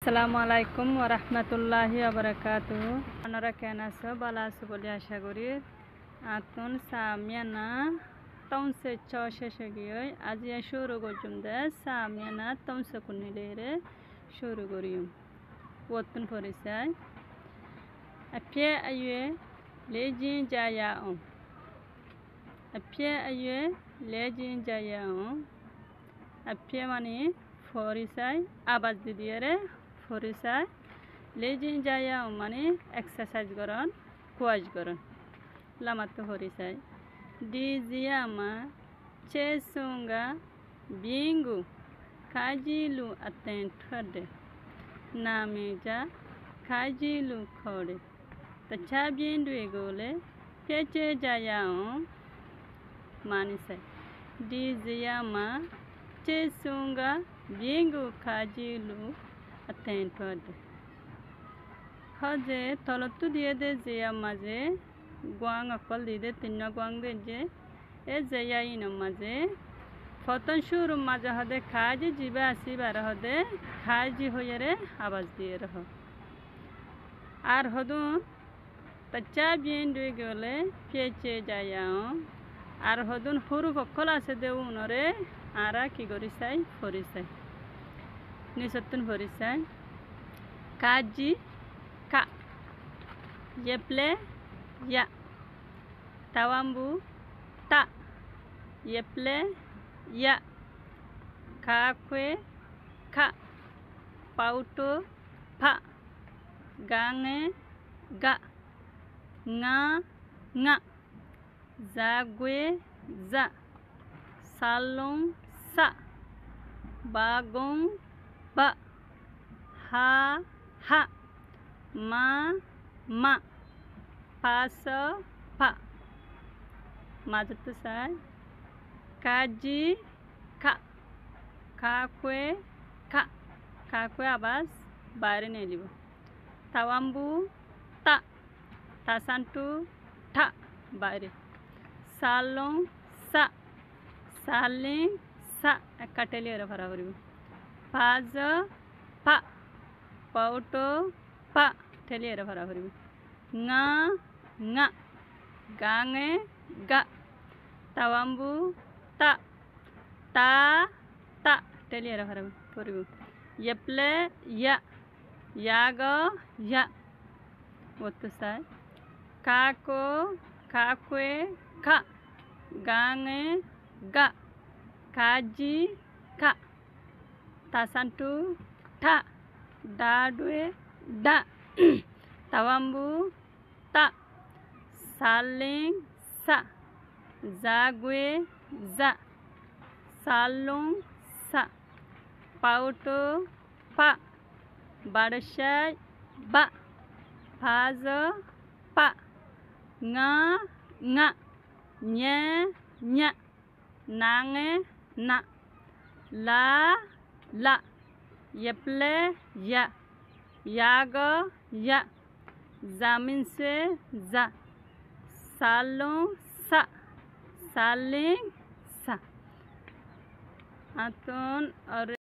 আসসালামুআলাইকুম ওরহমতুল্লাহি ওবরাকাতুহু। আপনারা কেন আছো? ভালো আছো বলে আশা করি। আতুন সামিয়ানা তৌনসে চ শেষে গিয়ে আজ শুরু করছুম দে সামিয়ানা তৌনসে কুনিলেরে শুরু করিম ওতুন পরিচয় আপে আইয়ে লেজিন জায়াও আপে আইয়ে লেজিন জায়াও আপে মানে পরিচয় আবাজ দিয়ে পরিচয় লেজিন জায়াও মানে এক্সারসাইজ করন কোয়াজ করন লামাত পরিচয় di ziyama chesunga bingu kajilu atentode nameja kajilu khode tacha bien duegole peche jayao manise di ziyama chesunga bingu kajilu atentode khode tolotu diye de ziyama je guang akol dide tinna guang de je e jayai no maje ফতন শুরু মাঝে হদে খাজি জিবা আসিবার হদে খাজি হইরে আওয়াজ দিয়ে রহ আর হদুন তাচা বিন দুই গলে পেচে যায়াও আর হদুন হুরু ফকল আছে দে উনরে আরা কি করি চাই ফরি চাই নিসতুন ফরি চাই কাজি কা ইয়েপ্লে ya tawambu ta yeple ya kakwe ka pauto pa gange ga nga nga zagwe za salong sa bagong ba ha ha ma ma paso pa মাজতো চাই কাজি খা কাকুয়ে খা কাকুয়ে আবাজ বাইরে নিয়ে দিব তাওয়াম্বু তা তাসান্টু ঠা বাইরে সালং সা সালিং সা কাটেলি এর ভরা করিব পাজ পা পাউটো পা ঠেলি এর ভরা করিব nga nga gange ga tawambu ta ta ta teliera hara koribu yeple ya yago ya otu sai kako kakwe ka gange ga kaji ka tasantu ta dadwe da tawambu ta saling sa zagwe za salung sa pauto pa barshai ba phazo pa nga nga nye nya nange na la la yeple ya yago ya জামিন সে যা সালং সা সালিং সা আতন আর